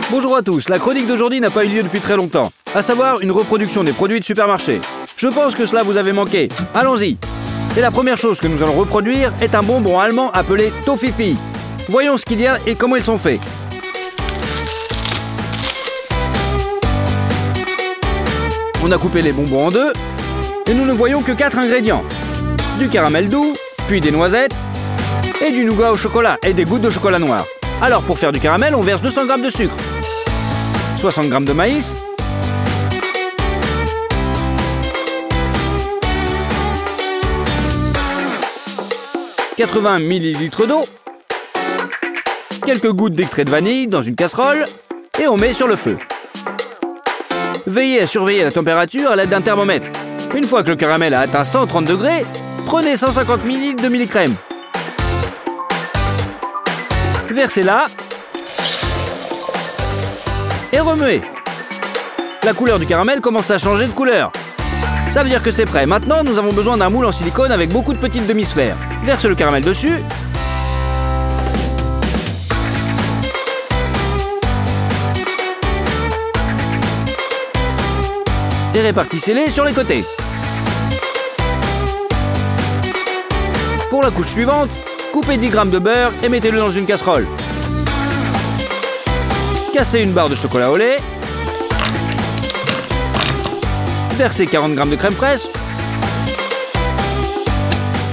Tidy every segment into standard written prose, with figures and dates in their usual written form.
Bonjour à tous, la chronique d'aujourd'hui n'a pas eu lieu depuis très longtemps, à savoir une reproduction des produits de supermarché. Je pense que cela vous avait manqué. Allons-y. Et la première chose que nous allons reproduire est un bonbon allemand appelé Toffifee. Voyons ce qu'il y a et comment ils sont faits. On a coupé les bonbons en deux et nous ne voyons que 4 ingrédients. Du caramel doux, puis des noisettes et du nougat au chocolat et des gouttes de chocolat noir. Alors pour faire du caramel, on verse 200 g de sucre, 60 g de maïs, « 80 ml d'eau, quelques gouttes d'extrait de vanille dans une casserole et on met sur le feu. Veillez à surveiller la température à l'aide d'un thermomètre. Une fois que le caramel a atteint 130 degrés, prenez 150 ml de mini-crème. Versez-la et remuez. La couleur du caramel commence à changer de couleur. Ça veut dire que c'est prêt. Maintenant, nous avons besoin d'un moule en silicone avec beaucoup de petites demi-sphères. Verse le caramel dessus. Et répartissez-les sur les côtés. Pour la couche suivante, coupez 10 g de beurre et mettez-le dans une casserole. Cassez une barre de chocolat au lait. Versez 40 g de crème fraîche.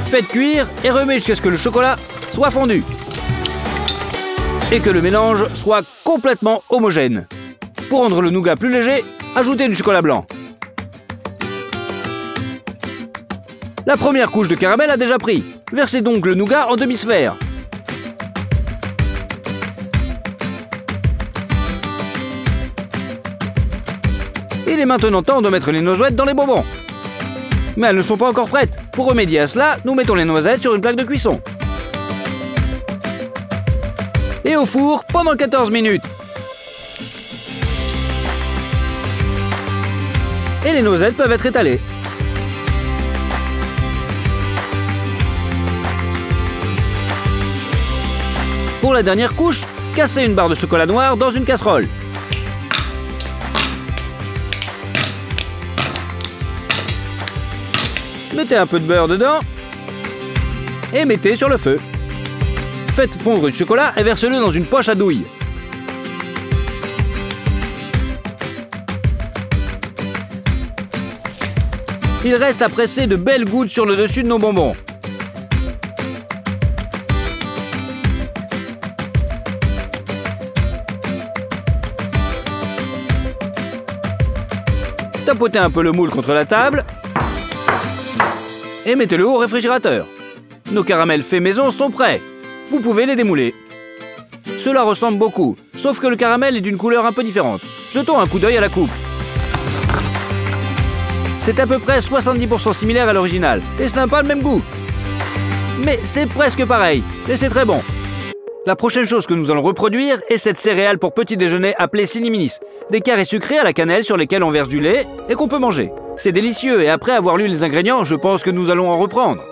Faites cuire et remuez jusqu'à ce que le chocolat soit fondu. Et que le mélange soit complètement homogène. Pour rendre le nougat plus léger, ajoutez du chocolat blanc. La première couche de caramel a déjà pris. Versez donc le nougat en demi-sphère. Il est maintenant temps de mettre les noisettes dans les bonbons. Mais elles ne sont pas encore prêtes. Pour remédier à cela, nous mettons les noisettes sur une plaque de cuisson. Et au four pendant 14 minutes. Et les noisettes peuvent être étalées. Pour la dernière couche, cassez une barre de chocolat noir dans une casserole. Mettez un peu de beurre dedans et mettez sur le feu. Faites fondre du chocolat et versez-le dans une poche à douille. Il reste à presser de belles gouttes sur le dessus de nos bonbons. Tapotez un peu le moule contre la table et mettez-le au réfrigérateur. Nos caramels faits maison sont prêts. Vous pouvez les démouler. Cela ressemble beaucoup, sauf que le caramel est d'une couleur un peu différente. Jetons un coup d'œil à la coupe. C'est à peu près 70% similaire à l'original, et ce n'a pas le même goût. Mais c'est presque pareil, et c'est très bon. La prochaine chose que nous allons reproduire est cette céréale pour petit déjeuner appelée Ciniminis. Des carrés sucrés à la cannelle sur lesquels on verse du lait et qu'on peut manger. C'est délicieux et après avoir lu les ingrédients, je pense que nous allons en reprendre.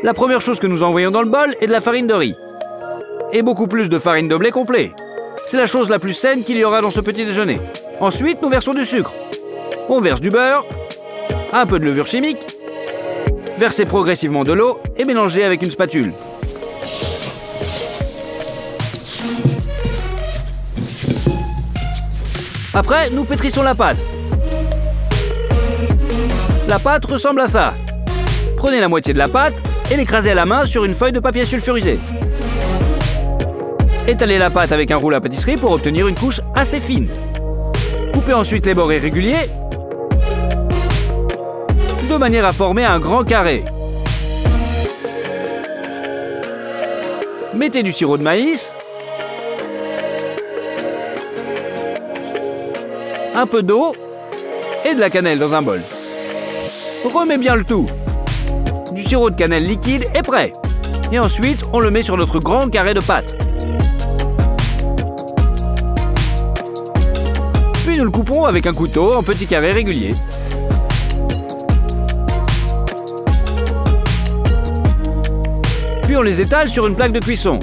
La première chose que nous envoyons dans le bol est de la farine de riz. Et beaucoup plus de farine de blé complet. C'est la chose la plus saine qu'il y aura dans ce petit déjeuner. Ensuite, nous versons du sucre. On verse du beurre, un peu de levure chimique, versez progressivement de l'eau et mélangez avec une spatule. Après, nous pétrissons la pâte. La pâte ressemble à ça. Prenez la moitié de la pâte et l'écrasez à la main sur une feuille de papier sulfurisé. Étalez la pâte avec un rouleau à pâtisserie pour obtenir une couche assez fine. Coupez ensuite les bords irréguliers de manière à former un grand carré. Mettez du sirop de maïs, un peu d'eau et de la cannelle dans un bol. Remets bien le tout. Du sirop de cannelle liquide est prêt. Et ensuite, on le met sur notre grand carré de pâte. Puis nous le coupons avec un couteau en petits carrés réguliers. Puis on les étale sur une plaque de cuisson.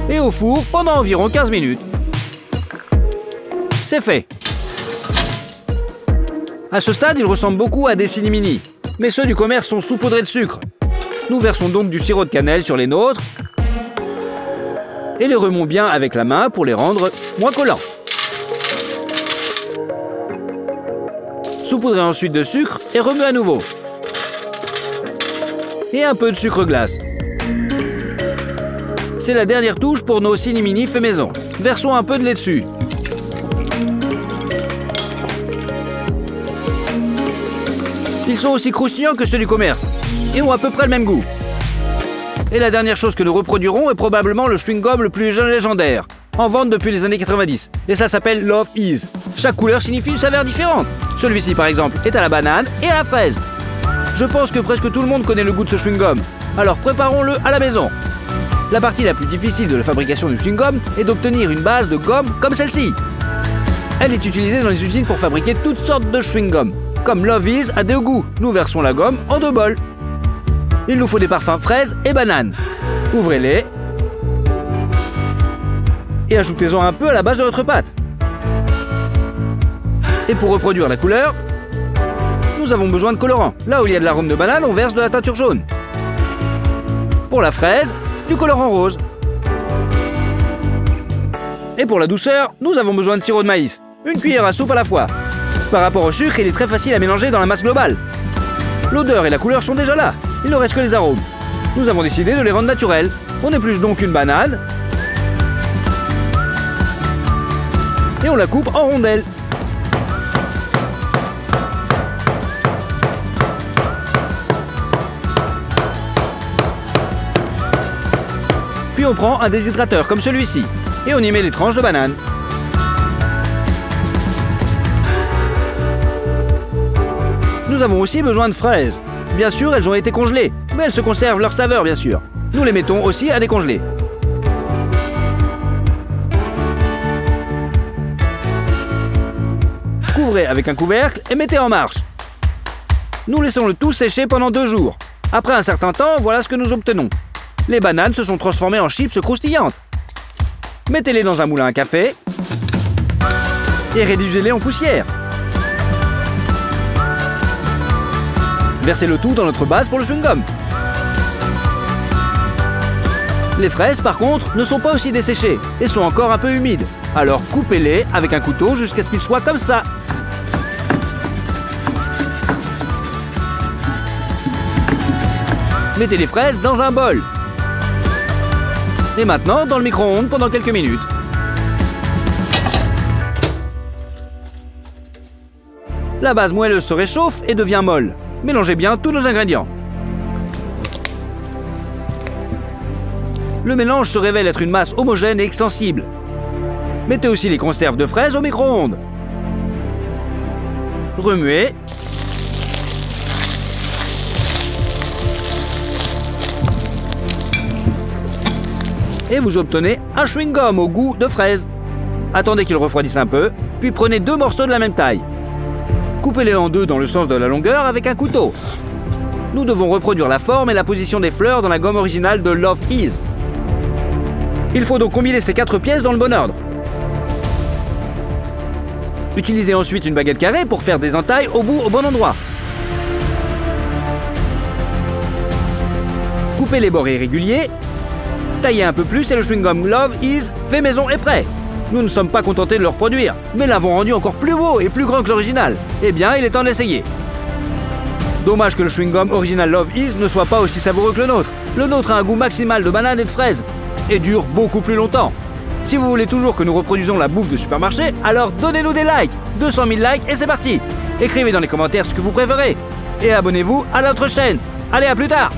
Et au au four pendant environ 15 minutes. C'est fait. À ce stade, ils ressemblent beaucoup à des Cinni-Mini, mais ceux du commerce sont saupoudrés de sucre. Nous versons donc du sirop de cannelle sur les nôtres et les remuons bien avec la main pour les rendre moins collants. Saupoudrez ensuite de sucre et remuez à nouveau. Et un peu de sucre glace. C'est la dernière touche pour nos Cinni-Mini fait maison. Versons un peu de lait dessus. Ils sont aussi croustillants que ceux du commerce et ont à peu près le même goût. Et la dernière chose que nous reproduirons est probablement le chewing-gum le plus légendaire, en vente depuis les années 90. Et ça s'appelle Love Is. Chaque couleur signifie une saveur différente. Celui-ci par exemple est à la banane et à la fraise. Je pense que presque tout le monde connaît le goût de ce chewing-gum. Alors préparons-le à la maison. La partie la plus difficile de la fabrication du chewing-gum est d'obtenir une base de gomme comme celle-ci. Elle est utilisée dans les usines pour fabriquer toutes sortes de chewing-gum. Comme Love Is a deux goûts, nous versons la gomme en 2 bols. Il nous faut des parfums fraises et bananes. Ouvrez-les et ajoutez-en un peu à la base de votre pâte. Et pour reproduire la couleur, nous avons besoin de colorant. Là où il y a de l'arôme de banane, on verse de la teinture jaune. Pour la fraise, du colorant rose. Et pour la douceur, nous avons besoin de sirop de maïs. Une cuillère à soupe à la fois. Par rapport au sucre, il est très facile à mélanger dans la masse globale. L'odeur et la couleur sont déjà là. Il ne reste que les arômes. Nous avons décidé de les rendre naturels. On épluche donc une banane et on la coupe en rondelles. Puis on prend un déshydrateur comme celui-ci et on y met les tranches de banane. Nous avons aussi besoin de fraises. Bien sûr, elles ont été congelées, mais elles se conservent leur saveur, bien sûr. Nous les mettons aussi à décongeler. Couvrez avec un couvercle et mettez en marche. Nous laissons le tout sécher pendant 2 jours. Après un certain temps, voilà ce que nous obtenons. Les bananes se sont transformées en chips croustillantes. Mettez-les dans un moulin à café et réduisez-les en poussière. Versez le tout dans notre base pour le chewing-gum. Les fraises, par contre, ne sont pas aussi desséchées et sont encore un peu humides. Alors coupez-les avec un couteau jusqu'à ce qu'ils soient comme ça. Mettez les fraises dans un bol. Et maintenant, dans le micro-ondes pendant quelques minutes. La base moelleuse se réchauffe et devient molle. Mélangez bien tous nos ingrédients. Le mélange se révèle être une masse homogène et extensible. Mettez aussi les conserves de fraises au micro-ondes. Remuez. Et vous obtenez un chewing-gum au goût de fraise. Attendez qu'il refroidisse un peu, puis prenez 2 morceaux de la même taille. Coupez-les en 2 dans le sens de la longueur avec un couteau. Nous devons reproduire la forme et la position des fleurs dans la gomme originale de Love Is. Il faut donc combiner ces 4 pièces dans le bon ordre. Utilisez ensuite une baguette carrée pour faire des entailles au bout au bon endroit. Coupez les bords irréguliers. Taillez un peu plus et le chewing-gum Love Is fait maison est prêt. Nous ne sommes pas contentés de le reproduire, mais l'avons rendu encore plus beau et plus grand que l'original. Eh bien, il est temps d'essayer. Dommage que le chewing-gum original Love Is ne soit pas aussi savoureux que le nôtre. Le nôtre a un goût maximal de banane et de fraise, et dure beaucoup plus longtemps. Si vous voulez toujours que nous reproduisons la bouffe de supermarché, alors donnez-nous des likes. 200 000 likes et c'est parti. Écrivez dans les commentaires ce que vous préférez. Et abonnez-vous à notre chaîne. Allez, à plus tard.